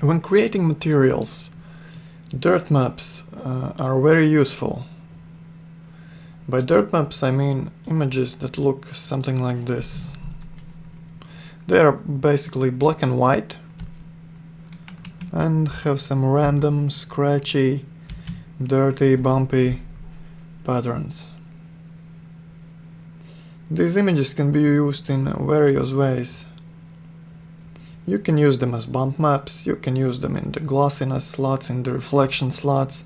When creating materials, dirt maps are very useful. By dirt maps I mean images that look something like this. They are basically black and white and have some random, scratchy, dirty, bumpy patterns. These images can be used in various ways. You can use them as bump maps, you can use them in the glossiness slots, in the reflection slots.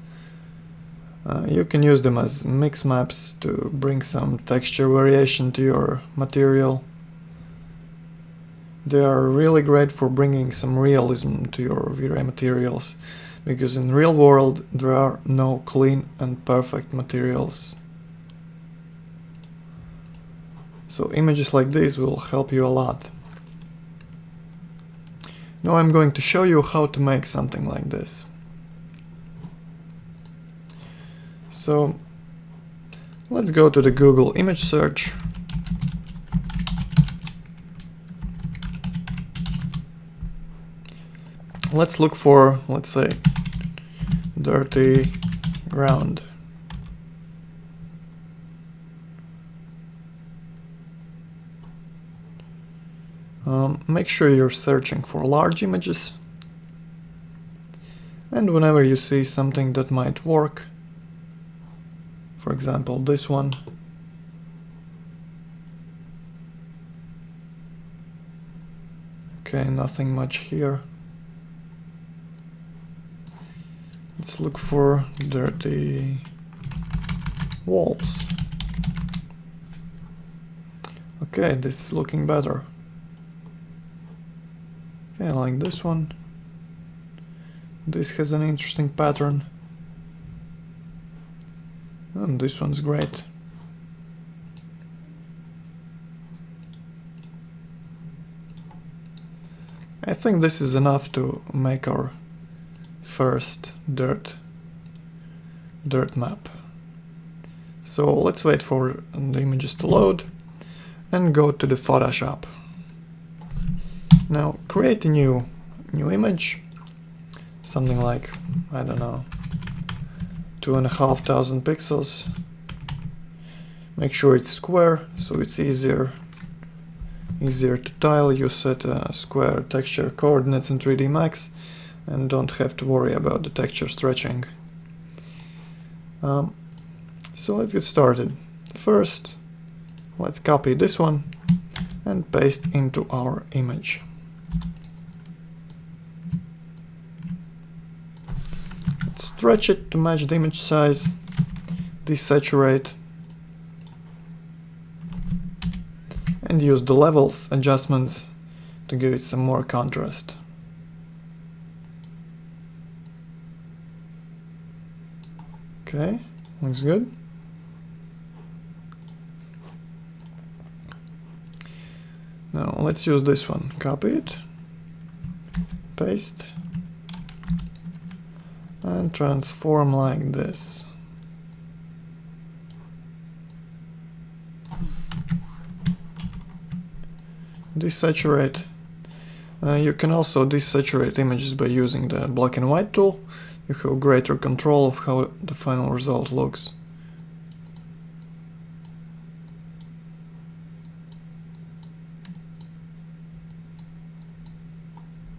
You can use them as mix maps to bring some texture variation to your material. They are really great for bringing some realism to your V-Ray materials, because in real world there are no clean and perfect materials. So images like these will help you a lot. Now I'm going to show you how to make something like this. So let's go to the Google image search. Let's look for, let's say, dirty ground. Make sure you're searching for large images, and whenever you see something that might work, for example this one, okay, nothing much here. Let's look for dirty walls. Okay, this is looking better. Okay, I like this one. This has an interesting pattern. And this one's great. I think this is enough to make our first dirt map. So let's wait for the images to load and go to the Photoshop. Now create a new image, something like, I don't know, 2,500 pixels. Make sure it's square, so it's easier to tile. You set square texture coordinates in 3D Max and don't have to worry about the texture stretching. So let's get started. First, let's copy this one and paste into our image. Let's stretch it to match the image size, desaturate, and use the levels adjustments to give it some more contrast. Okay, looks good. Now let's use this one. Copy it, paste, and transform like this. Desaturate. You can also desaturate images by using the black and white tool. You have greater control of how the final result looks.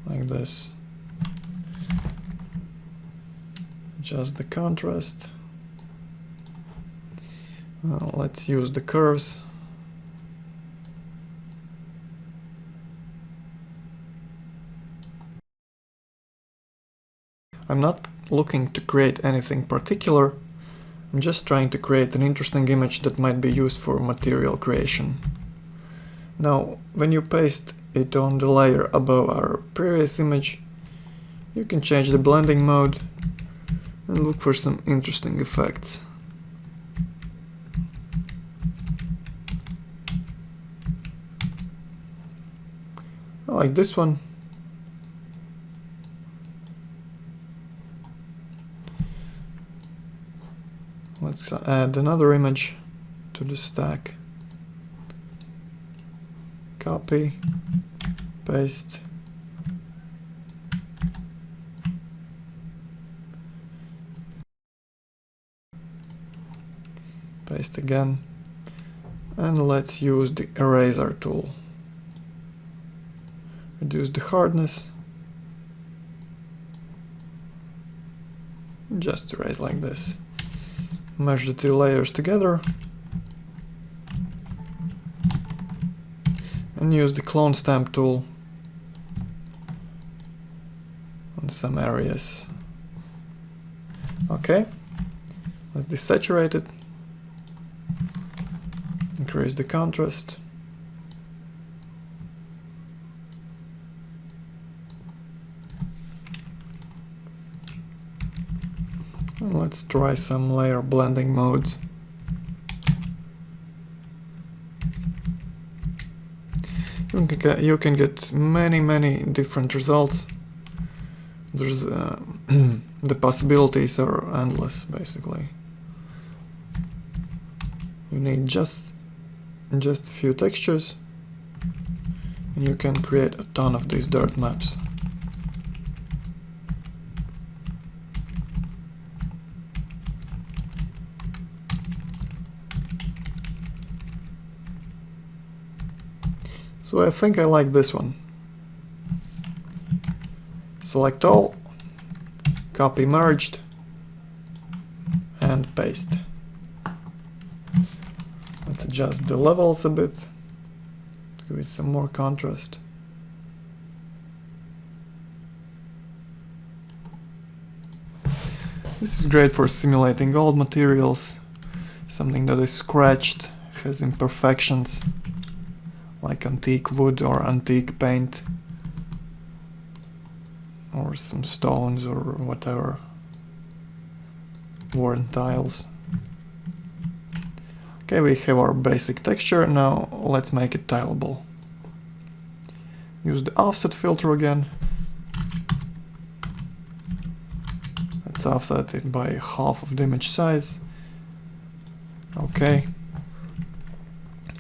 Like this. Adjust the contrast. Let's use the curves. I'm not looking to create anything particular. I'm just trying to create an interesting image that might be used for material creation. Now, when you paste it on the layer above our previous image, you can change the blending mode and look for some interesting effects. I like this one. Let's add another image to the stack. Copy, paste, paste again, and let's use the eraser tool. Reduce the hardness, just erase like this. Merge the two layers together and use the clone stamp tool on some areas. Okay, let's desaturate it, increase the contrast. And let's try some layer blending modes. You can get many different results. There's the possibilities are endless, basically. You need just a few textures, and you can create a ton of these dirt maps. So I think I like this one. Select all, copy merged, and paste. Let's adjust the levels a bit, give it some more contrast. This is great for simulating old materials, something that is scratched, has imperfections, like antique wood or antique paint, or some stones or whatever, worn tiles. Okay, we have our basic texture. Now let's make it tileable. Use the offset filter again. Let's offset it by half of the image size. Okay.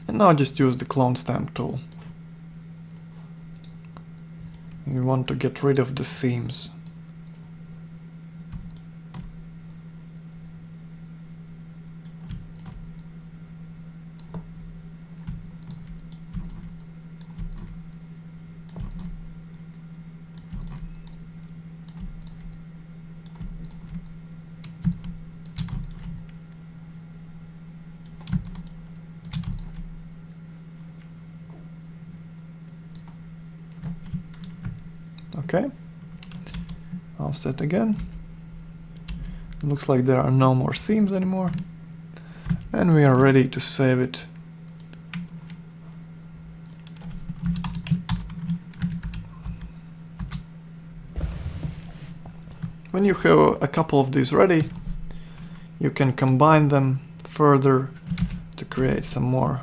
And now just use the clone stamp tool. You want to get rid of the seams. Okay, offset again. Looks like there are no more seams anymore, and we are ready to save it. When you have a couple of these ready, you can combine them further to create some more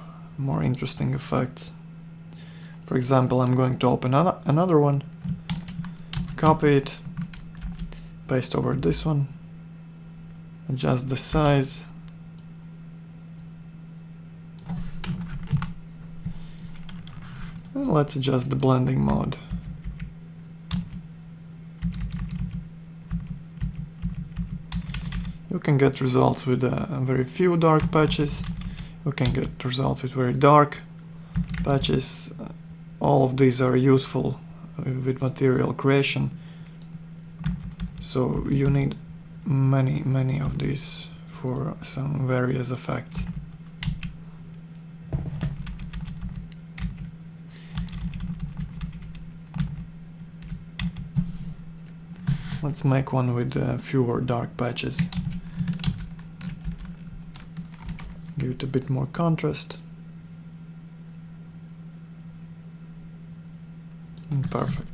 interesting effects. For example, I'm going to open another one, copy it, paste over this one, adjust the size, and let's adjust the blending mode. You can get results with very few dark patches, you can get results with very dark patches. All of these are useful with material creation, so you need many of these for some various effects. Let's make one with fewer dark patches. Give it a bit more contrast. Perfect.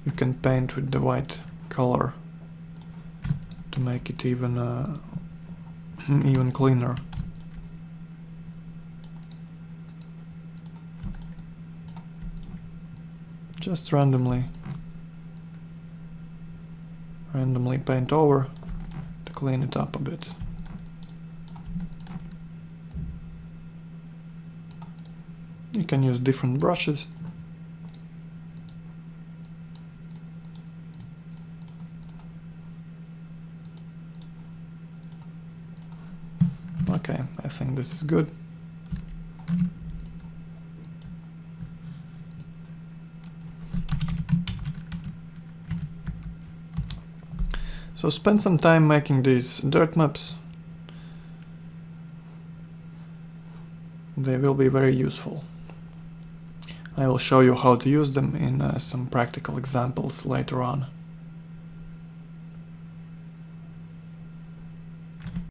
You can paint with the white color to make it even cleaner. Just randomly paint over to clean it up a bit. You can use different brushes. Okay, I think this is good. So spend some time making these dirt maps. They will be very useful. I will show you how to use them in some practical examples later on.